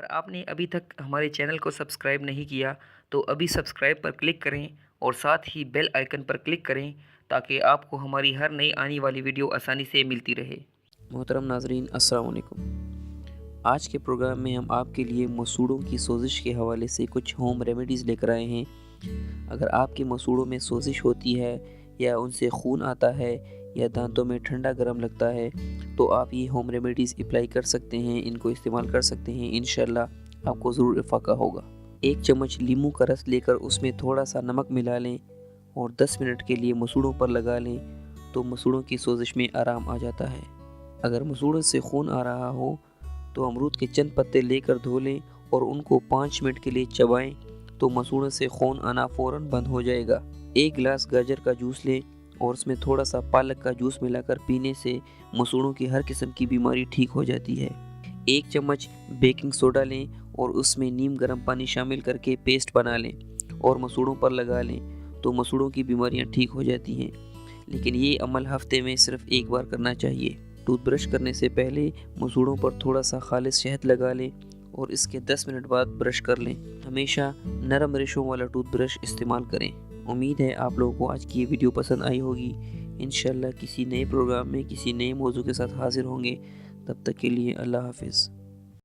अगर आपने अभी तक हमारे चैनल को सब्सक्राइब नहीं किया तो अभी सब्सक्राइब पर क्लिक करें और साथ ही बेल आइकन पर क्लिक करें ताकि आपको हमारी हर नई आने वाली वीडियो आसानी से मिलती रहे। मोहतरम नाजरीन, अस्सलाम वालेकुम। आज के प्रोग्राम में हम आपके लिए मसूड़ों की सोजिश के हवाले से कुछ होम रेमेडीज़ लेकर आए हैं। अगर आपके मसूड़ों में सोजिश होती है या उनसे खून आता है या दांतों में ठंडा गर्म लगता है तो आप ये होम रेमेडीज़ अप्लाई कर सकते हैं, इनको इस्तेमाल कर सकते हैं। इंशाल्लाह आपको ज़रूर इफ़ाक़ा होगा। 1 चम्मच नींबू का रस लेकर उसमें थोड़ा सा नमक मिला लें और 10 मिनट के लिए मसूड़ों पर लगा लें तो मसूड़ों की सोजिश में आराम आ जाता है। अगर मसूड़ों से खून आ रहा हो तो अमरूद के चंद पत्ते लेकर धो लें और उनको 5 मिनट के लिए चबाएं तो मसूड़ों से खून आना फ़ौरन बंद हो जाएगा। 1 गिलास गाजर का जूस लें और उसमें थोड़ा सा पालक का जूस मिलाकर पीने से मसूड़ों की हर किस्म की बीमारी ठीक हो जाती है। 1 चम्मच बेकिंग सोडा लें और उसमें नीम गर्म पानी शामिल करके पेस्ट बना लें और मसूड़ों पर लगा लें तो मसूड़ों की बीमारियां ठीक हो जाती हैं। लेकिन ये अमल हफ्ते में सिर्फ 1 बार करना चाहिए। टूथब्रश करने से पहले मसूड़ों पर थोड़ा सा खालिस शहद लगा लें और इसके 10 मिनट बाद ब्रश कर लें। हमेशा नरम रेशों वाला टूथब्रश इस्तेमाल करें। उम्मीद है आप लोगोंको आज की ये वीडियो पसंद आई होगी। इंशाल्लाह किसी नए प्रोग्राम में किसी नए मौजू के साथ हाजिर होंगे। तब तक के लिए अल्लाह हाफिज़।